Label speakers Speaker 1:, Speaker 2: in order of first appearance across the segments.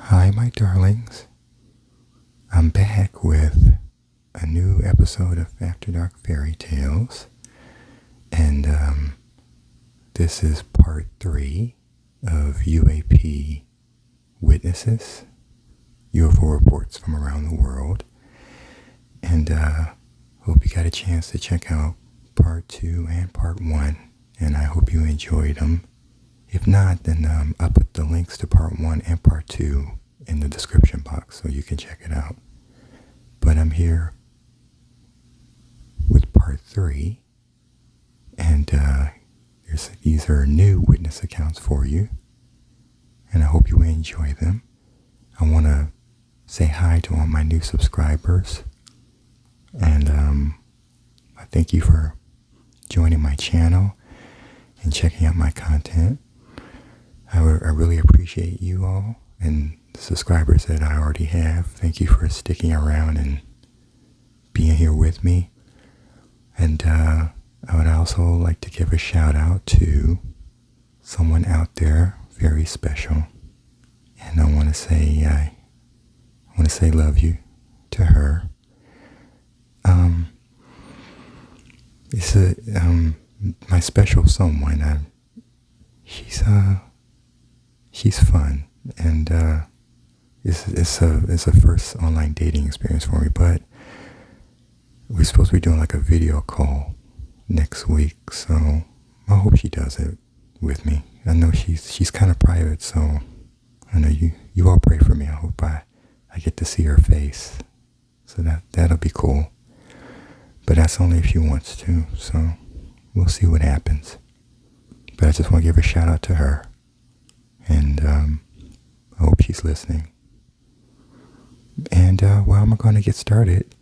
Speaker 1: Hi, my darlings. I'm back with a new episode of After Dark Fairy Tales, and this is part 3 of UAP Witnesses, UFO reports from around the world, and hope you got a chance to check out part 2 and part 1, and I hope you enjoyed them. If not, then I'll put the links to part 1 and part 2 in the description box so you can check it out. But I'm here with part 3, and these are new witness accounts for you, and I hope you enjoy them. I want to say hi to all my new subscribers, and I thank you for joining my channel and checking out my content. I really appreciate you all and the subscribers that I already have. Thank you for sticking around and being here with me. And I would also like to give a shout out to someone out there very special. And I want to say love you to her. It's my special someone. She's fun, and it's a first online dating experience for me. But we're supposed to be doing like a video call next week, so I hope she does it with me. I know she's kind of private, so I know you all pray for me. I hope I get to see her face, so that'll be cool. But that's only if she wants to, so we'll see what happens. But I just want to give a shout out to her. And I hope she's listening. And I'm going to get started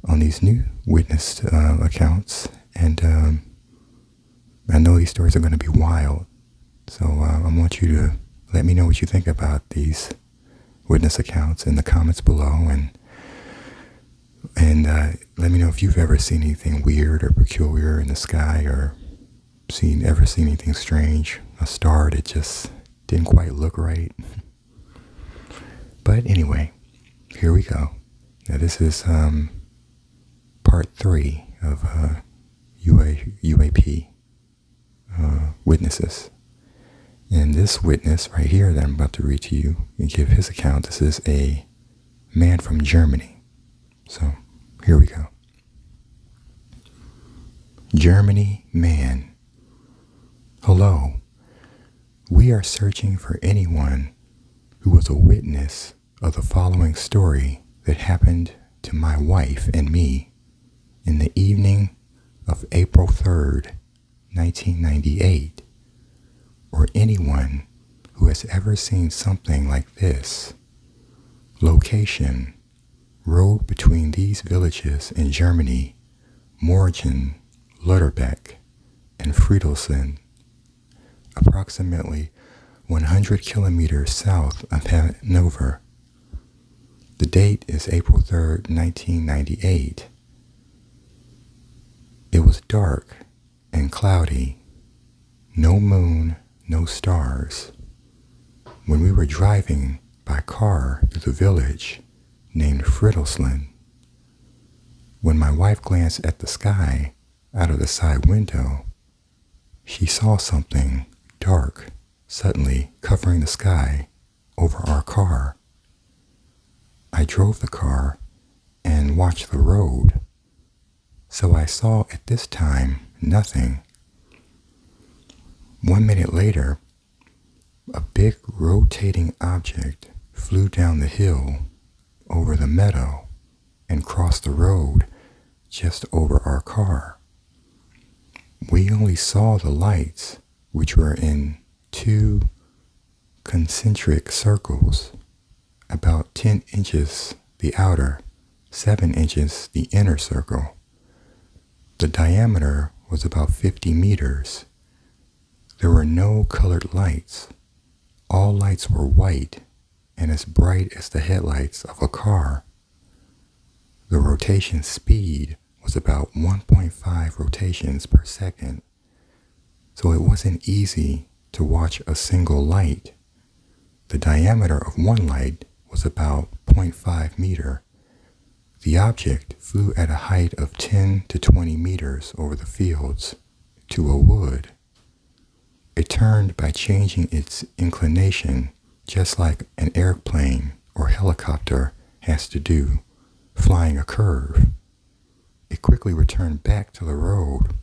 Speaker 1: on these new witness accounts. And I know these stories are going to be wild. So I want you to let me know what you think about these witness accounts in the comments below. And let me know if you've ever seen anything weird or peculiar in the sky, or ever seen anything strange, a star that just didn't quite look right. But anyway, here we go. Now this is part 3 of UAP witnesses. And this witness right here that I'm about to read to you and give his account, this is a man from Germany. So here we go. Germany man. Hello. We are searching for anyone who was a witness of the following story that happened to my wife and me in the evening of April 3rd, 1998, or anyone who has ever seen something like this. Location: road between these villages in Germany, Morgen, Lutterbeck, and Friedrichshain, approximately 100 kilometers south of Hanover. The date is April 3rd, 1998. It was dark and cloudy, no moon, no stars, when we were driving by car through the village named Friedrichshain. When my wife glanced at the sky out of the side window, she saw something dark suddenly covering the sky over our car. I drove the car and watched the road, so I saw at this time nothing. 1 minute later, a big rotating object flew down the hill over the meadow and crossed the road just over our car. We only saw the lights, which were in 2 concentric circles, about 10 inches the outer, 7 inches the inner circle. The diameter was about 50 meters. There were no colored lights. All lights were white and as bright as the headlights of a car. The rotation speed was about 1.5 rotations per second, so it wasn't easy to watch a single light. The diameter of one light was about 0.5 meter. The object flew at a height of 10 to 20 meters over the fields to a wood. It turned by changing its inclination just like an airplane or helicopter has to do, flying a curve. It quickly returned back to the road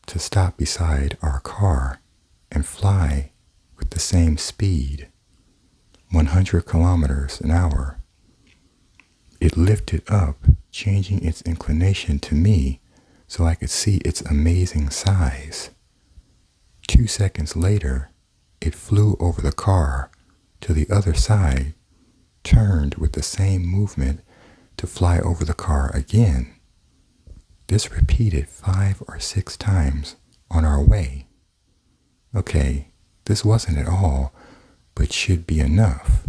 Speaker 1: to stop beside our car and fly with the same speed, 100 kilometers an hour. It lifted up, changing its inclination to me so I could see its amazing size. 2 seconds later, it flew over the car to the other side, turned with the same movement to fly over the car again. This repeated 5 or 6 times on our way. Okay, this wasn't at all, but should be enough.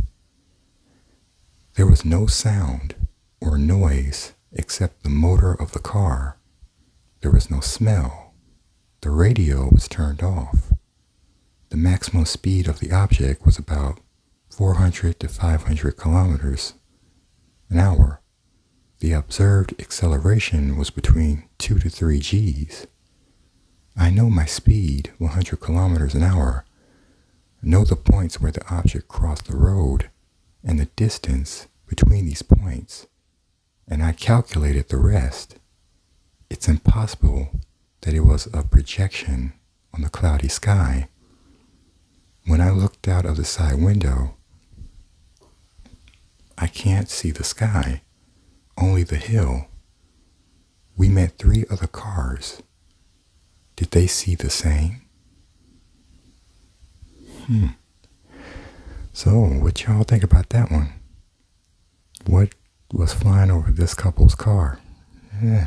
Speaker 1: There was no sound or noise except the motor of the car. There was no smell. The radio was turned off. The maximum speed of the object was about 400 to 500 kilometers an hour. The observed acceleration was between 2 to 3 Gs. I know my speed, 100 kilometers an hour. I know the points where the object crossed the road and the distance between these points, and I calculated the rest. It's impossible that it was a projection on the cloudy sky. When I looked out of the side window, I can't see the sky, only the hill. We met 3 other cars. Did they see the same? So, what y'all think about that one? What was flying over this couple's car? I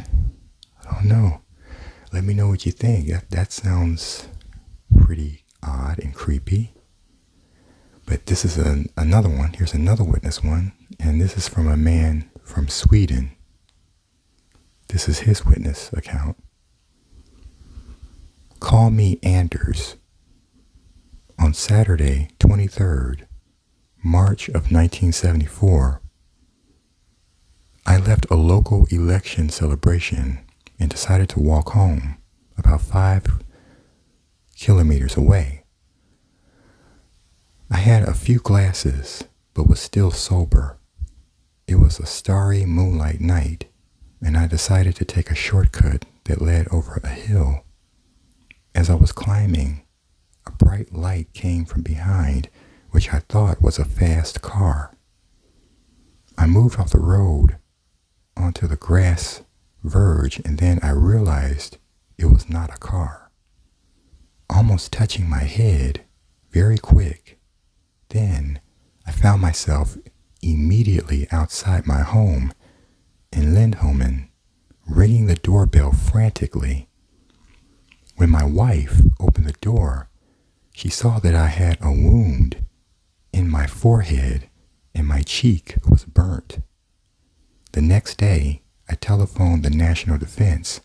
Speaker 1: don't know. Let me know what you think. That sounds pretty odd and creepy. But this is another one. Here's another witness one. And this is from a man from Sweden. This is his witness account. Call me Anders. On Saturday, 23rd, March of 1974, I left a local election celebration and decided to walk home about 5 kilometers away. I had a few glasses, but was still sober. It was a starry moonlight night, and I decided to take a shortcut that led over a hill. As I was climbing, a bright light came from behind, which I thought was a fast car. I moved off the road onto the grass verge, and then I realized it was not a car. Almost touching my head, very quick. Then I found myself immediately outside my home in Lindholmen, ringing the doorbell frantically. When my wife opened the door, she saw that I had a wound in my forehead and my cheek was burnt. The next day, I telephoned the National Defense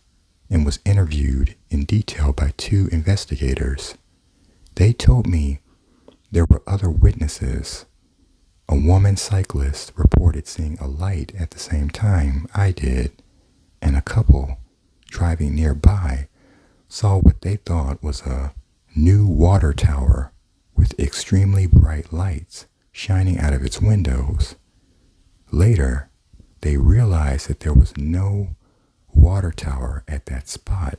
Speaker 1: and was interviewed in detail by 2 investigators. They told me there were other witnesses. A woman cyclist reported seeing a light at the same time I did, and a couple driving nearby saw what they thought was a new water tower with extremely bright lights shining out of its windows. Later, they realized that there was no water tower at that spot.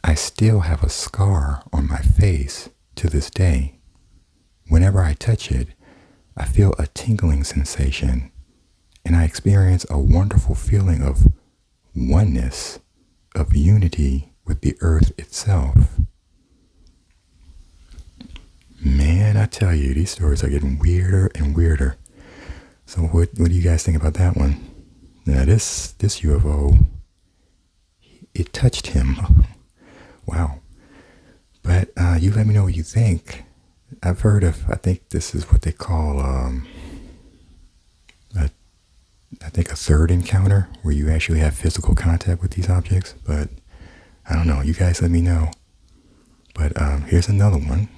Speaker 1: I still have a scar on my face to this day. Whenever I touch it, I feel a tingling sensation, and I experience a wonderful feeling of oneness, of unity with the earth itself. Man, I tell you, these stories are getting weirder and weirder. So what do you guys think about that one? Now this UFO, it touched him. Wow. But you let me know what you think. I've heard of, I think this is what they call, I think a third encounter, where you actually have physical contact with these objects. But I don't know. You guys let me know. But here's another one.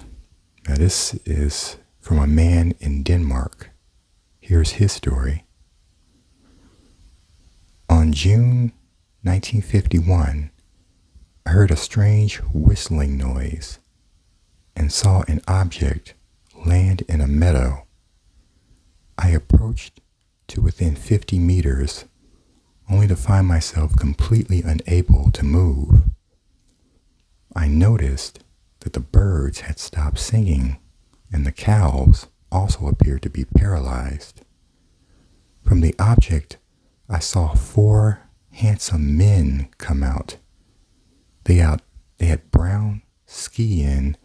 Speaker 1: Now this is from a man in Denmark. Here's his story. On June 1951, I heard a strange whistling noise and saw an object land in a meadow. I approached to within 50 meters, only to find myself completely unable to move. I noticed that the birds had stopped singing, and the cows also appeared to be paralyzed. From the object, I saw 4 handsome men come out. They had brown ski-in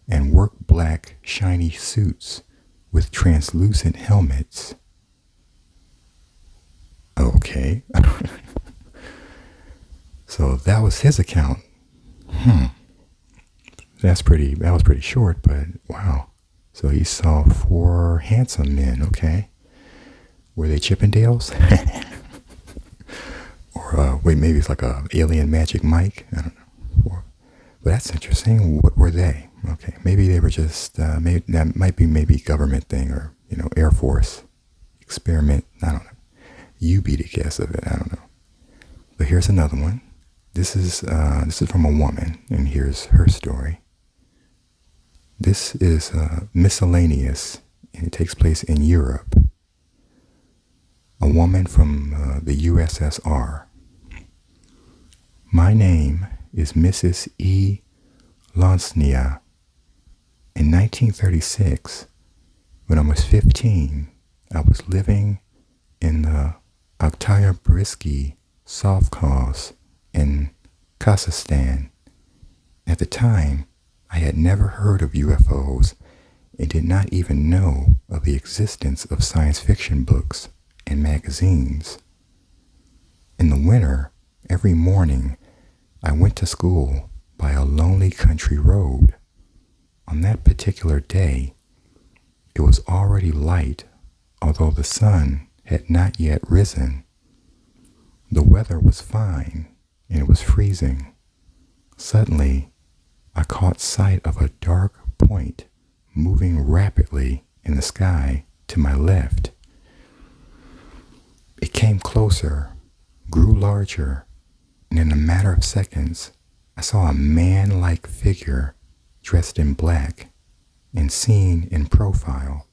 Speaker 1: and work black shiny suits with translucent helmets. Okay. So that was his account. That was pretty short, but wow. So he saw 4 handsome men, okay. Were they Chippendales? Or wait, maybe it's like a alien magic Mike? I don't know. But that's interesting. What were they? Okay, maybe they were just, maybe that might be maybe government thing or, Air Force experiment. I don't know. You be the guess of it. I don't know. But here's another one. This is from a woman, and here's her story. This is miscellaneous, and it takes place in Europe. A woman from the USSR. My name is Mrs. E. Lonsnia. In 1936, when I was 15, I was living in the Oktyabrsky Sovkhoz in Kazakhstan. At the time, I had never heard of UFOs and did not even know of the existence of science fiction books and magazines. In the winter, every morning, I went to school by a lonely country road. On that particular day, it was already light, although the sun had not yet risen. The weather was fine, and it was freezing. Suddenly, I caught sight of a dark point moving rapidly in the sky to my left. It came closer, grew larger, and in a matter of seconds, I saw a man-like figure dressed in black and seen in profile.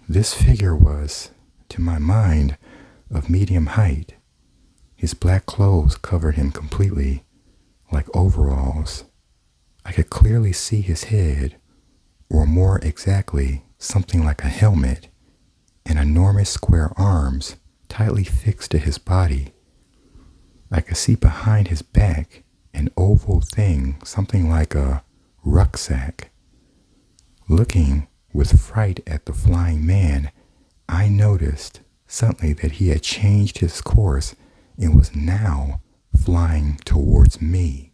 Speaker 1: This figure was, to my mind, of medium height. His black clothes covered him completely, like overalls. I could clearly see his head, or more exactly, something like a helmet, and enormous square arms tightly fixed to his body. I could see behind his back an oval thing, something like a rucksack. Looking with fright at the flying man, I noticed suddenly that he had changed his course and was now flying towards me.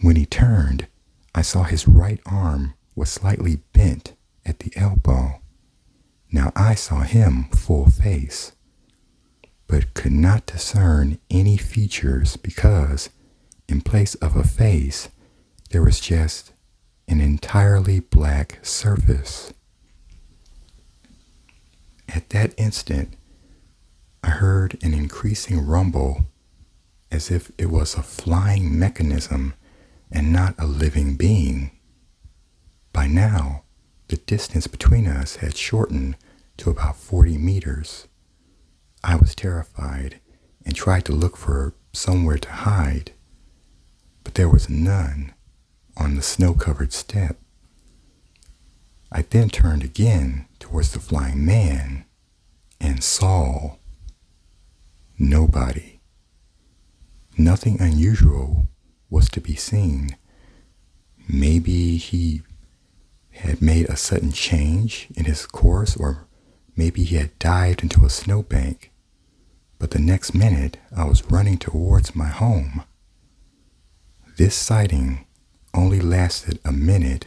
Speaker 1: When he turned, I saw his right arm was slightly bent at the elbow. Now I saw him full face, but could not discern any features because, in place of a face, there was just an entirely black surface. At that instant, I heard an increasing rumble as if it was a flying mechanism and not a living being. By now, the distance between us had shortened to about 40 meters. I was terrified and tried to look for somewhere to hide, but there was none on the snow-covered steppe. I then turned again towards the flying man and saw nobody. Nothing unusual was to be seen. Maybe he had made a sudden change in his course, or maybe he had dived into a snowbank. But the next minute, I was running towards my home. This sighting only lasted a minute,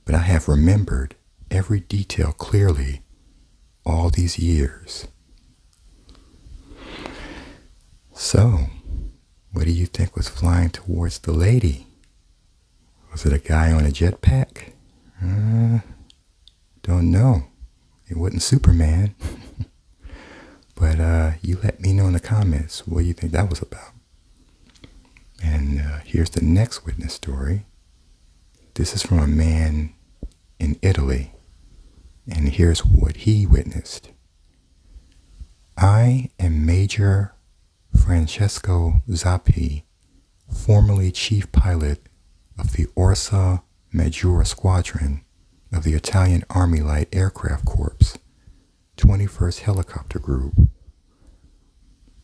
Speaker 1: but I have remembered every detail clearly all these years. So, what do you think was flying towards the lady? Was it a guy on a jetpack? Well, no, it wasn't Superman. But you let me know in the comments what you think that was about. And here's the next witness story. This is from a man in Italy. And here's what he witnessed. I am Major Francesco Zappi, formerly chief pilot of the Orsa Maggiore Squadron of the Italian Army Light Aircraft Corps, 21st Helicopter Group.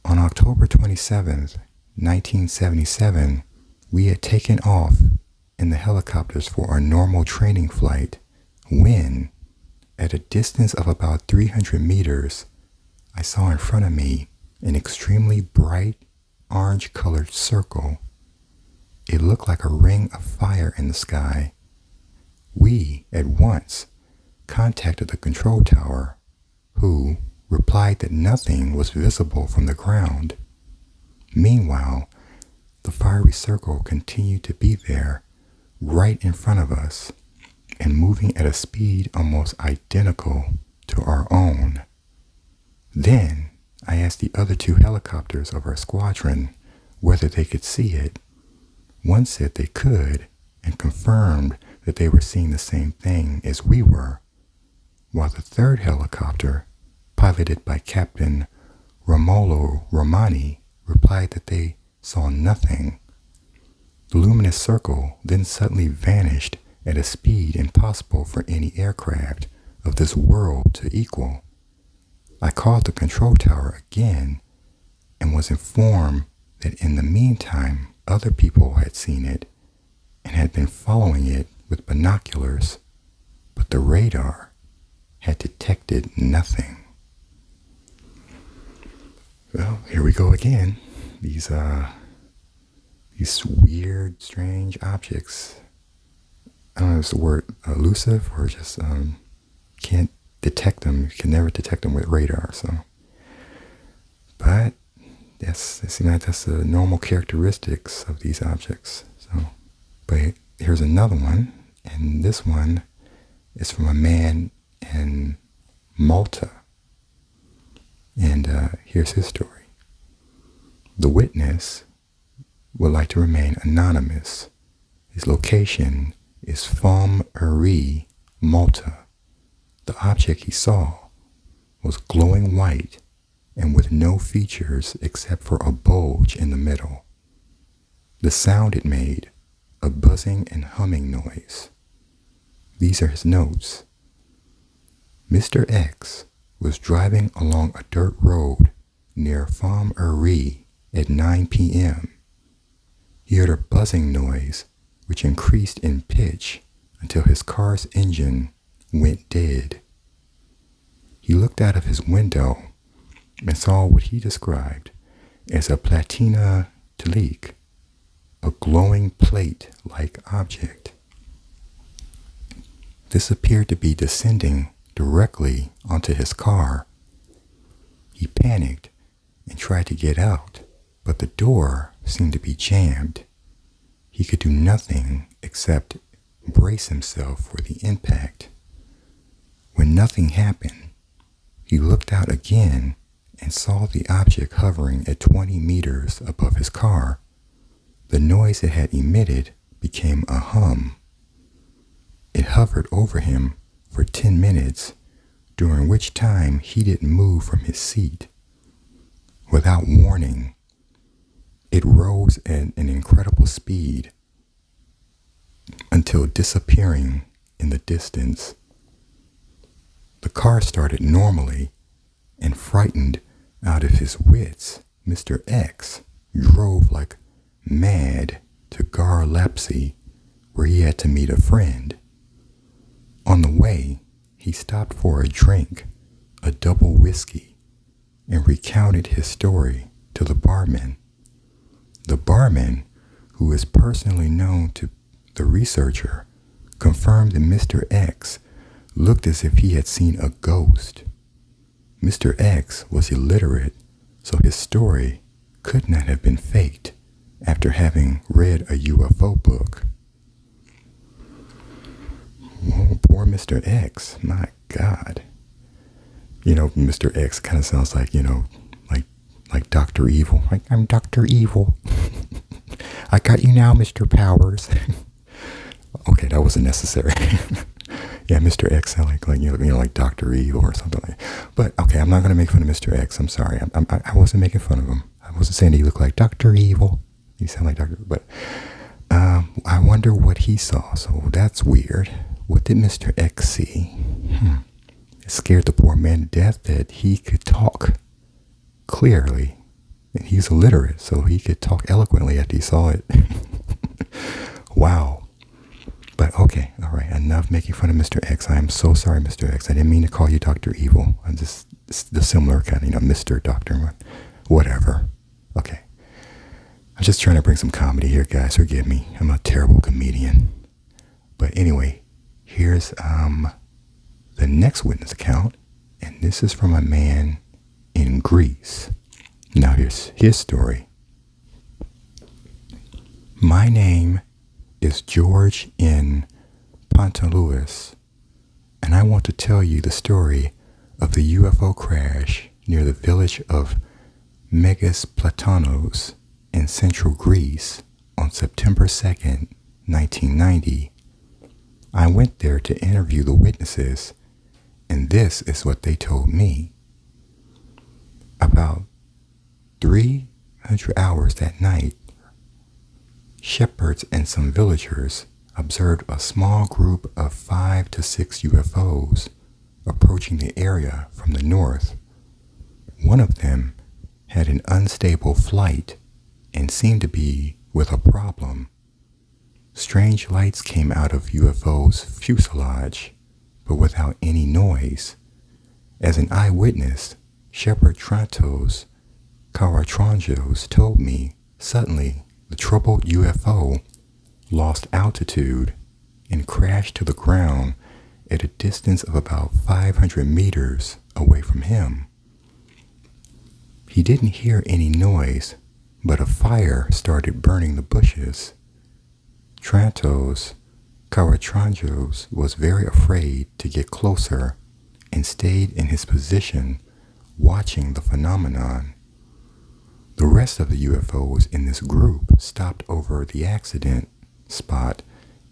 Speaker 1: On October 27th, 1977, we had taken off in the helicopters for our normal training flight when, at a distance of about 300 meters, I saw in front of me an extremely bright orange-colored circle. It looked like a ring of fire in the sky. We, at once, contacted the control tower, who replied that nothing was visible from the ground. Meanwhile, the fiery circle continued to be there, right in front of us, and moving at a speed almost identical to our own. Then I asked the other two helicopters of our squadron whether they could see it. One said they could and confirmed that they were seeing the same thing as we were, while the third helicopter, piloted by Captain Romolo Romani, replied that they saw nothing. The luminous circle then suddenly vanished at a speed impossible for any aircraft of this world to equal. I called the control tower again and was informed that in the meantime other people had seen it and had been following it with binoculars, but the radar had detected nothing. Well, here we go again. These weird, strange objects. I don't know if it's the word elusive or just can't detect them. You can never detect them with radar. So, but that's the normal characteristics of these objects. So, but here's another one, and this one is from a man in Malta. And here's his story. The witness would like to remain anonymous. His location is Fom-Uri, Malta. The object he saw was glowing white and with no features except for a bulge in the middle. The sound it made, a buzzing and humming noise. These are his notes. Mr. X was driving along a dirt road near Fom-Uri at 9 p.m. He heard a buzzing noise which increased in pitch until his car's engine went dead. He looked out of his window and saw what he described as a platina telique, a glowing plate-like object. This appeared to be descending directly onto his car. He panicked and tried to get out, but the door seemed to be jammed. He could do nothing except brace himself for the impact. When nothing happened, he looked out again and saw the object hovering at 20 meters above his car. The noise it had emitted became a hum. It hovered over him for 10 minutes, during which time he didn't move from his seat. Without warning, it rose at an incredible speed until disappearing in the distance. The car started normally, and frightened out of his wits, Mr. X drove like mad to Garlapsy, where he had to meet a friend. On the way, he stopped for a drink, a double whiskey, and recounted his story to the barman. The barman, who is personally known to the researcher, confirmed that Mr. X looked as if he had seen a ghost. Mr. X was illiterate, so his story could not have been faked after having read a UFO book. Oh, poor Mr. X. My God. Mr. X kind of sounds like, like Dr. Evil. Like, I'm Dr. Evil. I got you now, Mr. Powers. Okay, that wasn't necessary. Yeah, Mr. X sound like like Dr. Evil or something like that. But okay, I'm not gonna make fun of Mr. X. I'm sorry. I wasn't making fun of him. I wasn't saying he looked like Dr. Evil. He sound like Dr. But I wonder what he saw. So that's weird. What did Mr. X see? It scared the poor man to death that he could talk clearly. And he's illiterate, so he could talk eloquently after he saw it. Wow. But okay, all right, enough making fun of Mr. X. I am so sorry, Mr. X. I didn't mean to call you Dr. Evil. I'm just the similar kind of, Mr. Doctor, whatever. Okay. I'm just trying to bring some comedy here, guys. Forgive me. I'm a terrible comedian. But anyway, here's the next witness account, and this is from a man in Greece. Now here's his story. My name is George N. Pantelouis, and I want to tell you the story of the UFO crash near the village of Megas Platanos in central Greece on September 2nd, 1990. I went there to interview the witnesses, and this is what they told me. About 300 hours that night, shepherds and some villagers observed a small group of 5 to 6 UFOs approaching the area from the north. One of them had an unstable flight and seemed to be with a problem. Strange lights came out of UFO's fuselage, but without any noise. As an eyewitness, Shepherd Trantos Karatranjos told me suddenly the troubled UFO lost altitude and crashed to the ground at a distance of about 500 meters away from him. He didn't hear any noise, but a fire started burning the bushes. Trantos Karatranjos was very afraid to get closer and stayed in his position watching the phenomenon. The rest of the UFOs in this group stopped over the accident spot,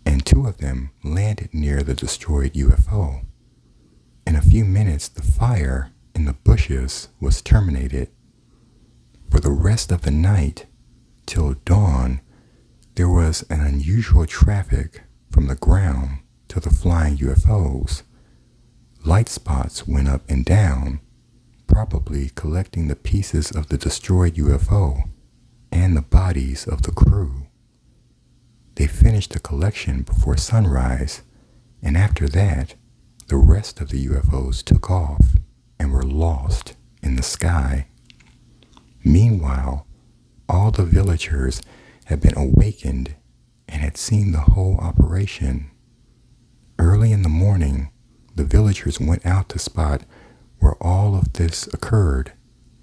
Speaker 1: and 2 of them landed near the destroyed UFO. In a few minutes, the fire in the bushes was terminated. For the rest of the night, till dawn, there was an unusual traffic from the ground to the flying UFOs. Light spots went up and down, probably collecting the pieces of the destroyed UFO and the bodies of the crew. They finished the collection before sunrise, and after that, the rest of the UFOs took off and were lost in the sky. Meanwhile, all the villagers had been awakened and had seen the whole operation. Early in the morning, the villagers went out to spot where all of this occurred,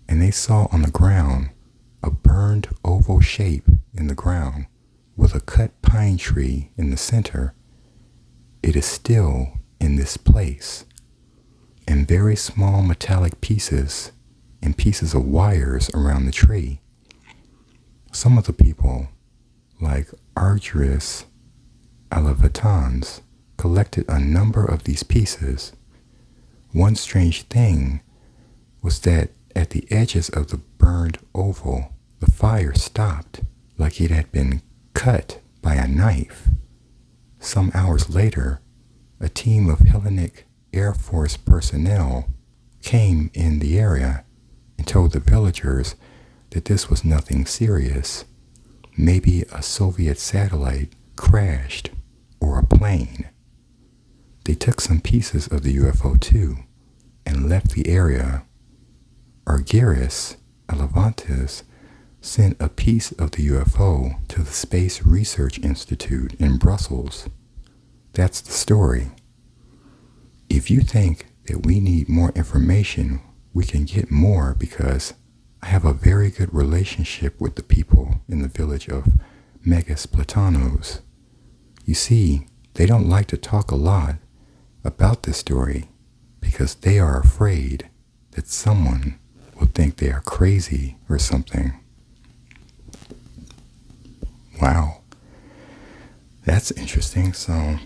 Speaker 1: and they saw on the ground a burned oval shape in the ground with a cut pine tree in the center. It is still in this place, and very small metallic pieces and pieces of wires around the tree. Some of the people, like Argyris Alavatans, collected a number of these pieces. One strange thing was that at the edges of the burned oval, the fire stopped like it had been cut by a knife. Some hours later, a team of Hellenic Air Force personnel came in the area and told the villagers that this was nothing serious. Maybe a Soviet satellite crashed or a plane. They took some pieces of the UFO too and left the area. Argyris Alavantes sent a piece of the UFO to the Space Research Institute in Brussels. That's the story. If you think that we need more information, we can get more, because I have a very good relationship with the people in the village of Megas Platanos. You see, they don't like to talk a lot about this story, because they are afraid that someone will think they are crazy or something. Wow, that's interesting. So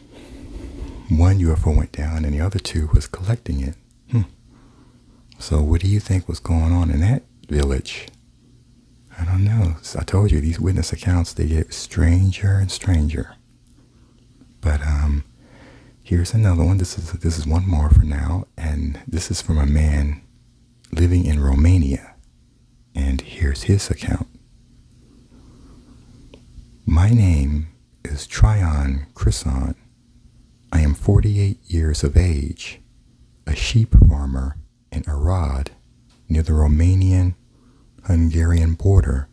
Speaker 1: one UFO went down and the other two was collecting it. So what do you think was going on in that village? I don't know. I told you, these witness accounts, they get stranger and stranger. But here's another one. This is one more for now, and this is from a man living in Romania. And here's his account. My name is Tryon Crisson. I am 48 years of age, a sheep farmer in Arad, near the Romanian-Hungarian border.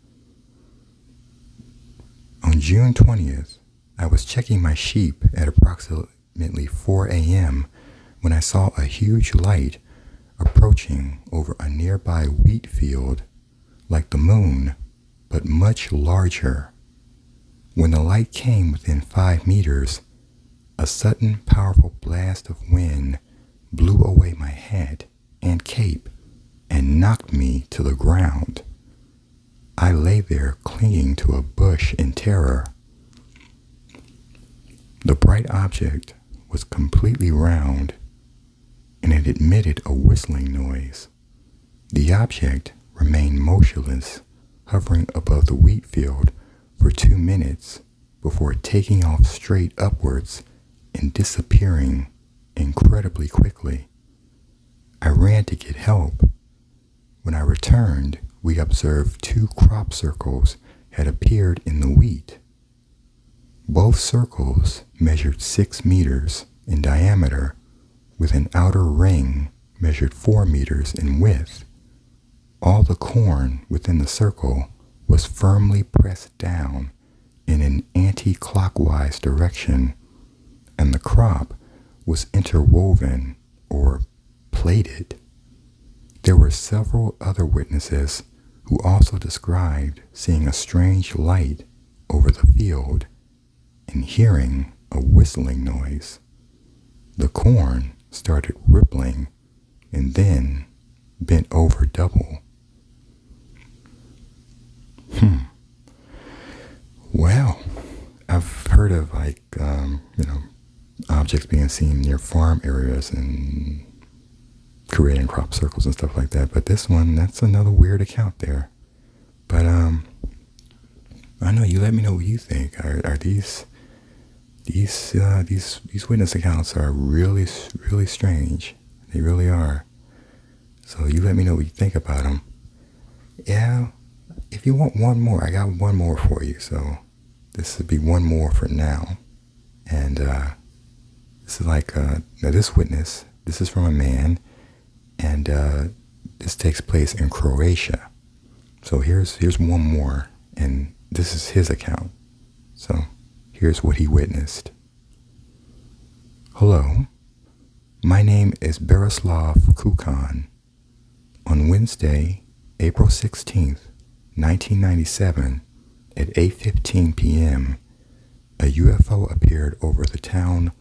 Speaker 1: On June 20th, I was checking my sheep at approximately 4 a.m. when I saw a huge light approaching over a nearby wheat field, like the moon, but much larger. When the light came within 5 meters, a sudden powerful blast of wind blew away my hat and cape and knocked me to the ground. I lay there clinging to a bush in terror. The bright object was completely round, and it emitted a whistling noise. The object remained motionless, hovering above the wheat field for 2 minutes before taking off straight upwards and disappearing incredibly quickly. I ran to get help. When I returned, we observed 2 crop circles had appeared in the wheat. Both circles measured 6 meters in diameter, with an outer ring measured 4 meters in width. All the corn within the circle was firmly pressed down in an anti-clockwise direction, and the crop was interwoven or plaited. There were several other witnesses who also described seeing a strange light over the field and hearing a whistling noise. The corn started rippling and then bent over double. Well, I've heard of objects being seen near farm areas and creating crop circles and stuff like that. But this one, that's another weird account there. But I know, you let me know what you think. Are these witness accounts are really, really strange. They really are. So you let me know what you think about them. Yeah, if you want one more, I got one more for you. So this would be one more for now. And this is like, now this witness, this is from a man, and this takes place in Croatia. So here's one more, and this is his account. So here's what he witnessed. Hello, my name is Berislav Kukan. On Wednesday, April 16th, 1997, at 8:15 p.m., a UFO appeared over the town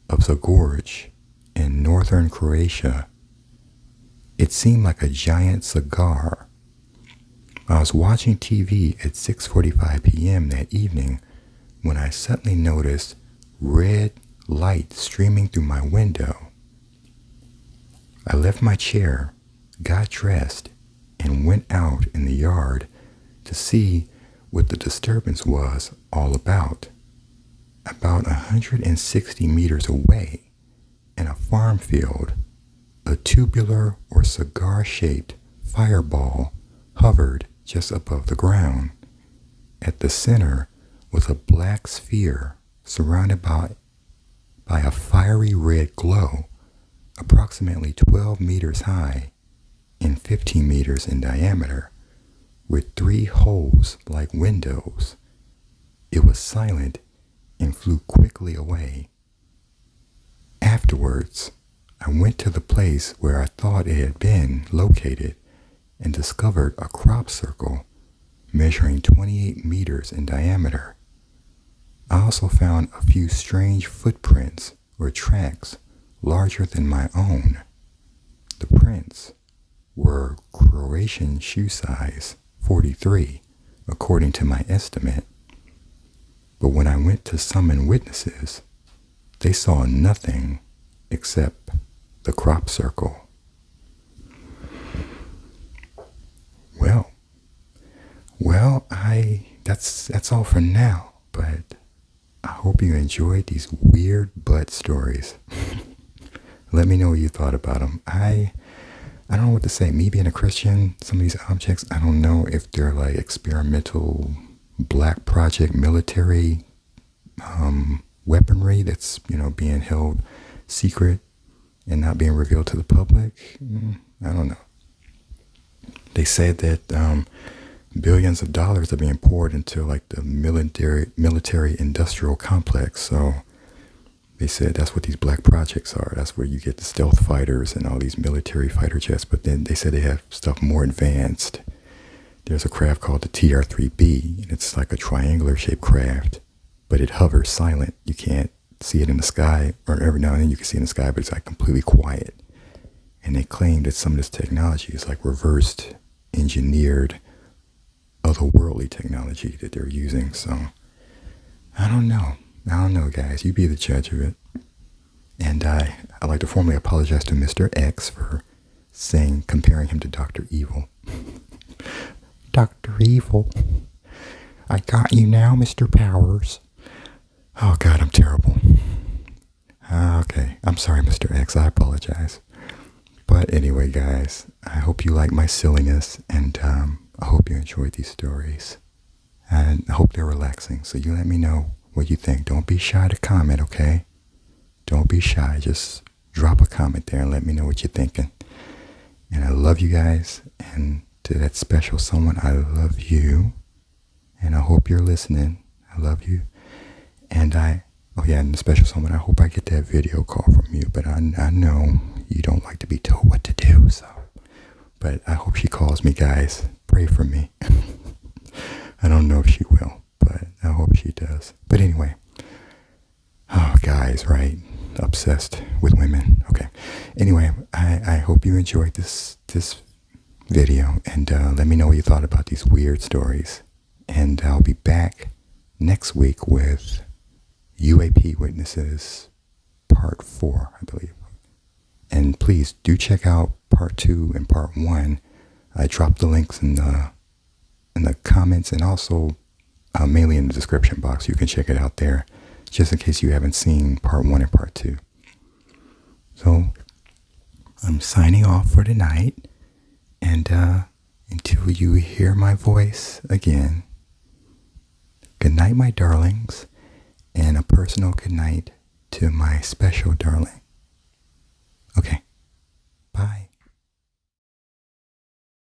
Speaker 1: of Zagorje in northern Croatia. It seemed like a giant cigar. I was watching TV at 6:45 p.m. that evening when I suddenly noticed red light streaming through my window. I left my chair, got dressed, and went out in the yard to see what the disturbance was all about. About 160 meters away, in a farm field, a tubular or cigar-shaped fireball hovered just above the ground. At the center was a black sphere surrounded by a fiery red glow, approximately 12 meters high and 15 meters in diameter, with 3 holes like windows. It was silent and flew quickly away. Afterwards, I went to the place where I thought it had been located and discovered a crop circle measuring 28 meters in diameter. I also found a few strange footprints or tracks larger than my own. The prints were Croatian shoe size 43, according to my estimate. But when I went to summon witnesses, they saw nothing except the crop circle. Well, that's all for now, but I hope you enjoyed these weird butt stories. Let me know what you thought about them. I don't know what to say. Me being a Christian, some of these objects, I don't know if they're like experimental black project military weaponry that's, being held secret and not being revealed to the public. I don't know. They said that billions of dollars are being poured into like the military industrial complex. So they said that's what these black projects are. That's where you get the stealth fighters and all these military fighter jets. But then they said they have stuff more advanced. There's a craft called the TR-3B, and it's like a triangular shaped craft, but it hovers silent. You can't see it in the sky, or every now and then you can see it in the sky, but it's like completely quiet. And they claim that some of this technology is like reversed engineered otherworldly technology that they're using. So I don't know, guys. You be the judge of it. And I'd like to formally apologize to Mr. X for comparing him to Dr. Evil. Dr. Evil, I got you now, Mr. Powers. Oh God, I'm terrible. Okay, I'm sorry, Mr. X. I apologize. But anyway, guys, I hope you like my silliness, and I hope you enjoyed these stories. And I hope they're relaxing. So you let me know what you think. Don't be shy to comment, okay? Don't be shy. Just drop a comment there and let me know what you're thinking. And I love you guys. And to that special someone, I love you. And I hope you're listening. I love you. And and the special someone, I hope I get that video call from you. But I know you don't like to be told what to do, so. But I hope she calls me, guys. Pray for me. I don't know if she will, but I hope she does. But anyway. Oh, guys, right? Obsessed with women. Okay. Anyway, I hope you enjoyed this video, and let me know what you thought about these weird stories. And I'll be back next week with UAP Witnesses Part 4, I believe. And please do check out Part 2 and Part 1. I dropped the links in the comments, and also mainly in the description box. You can check it out there, just in case you haven't seen Part 1 and Part 2. So I'm signing off for tonight, and until you hear my voice again, good night, my darlings, and a personal good night to my special darling,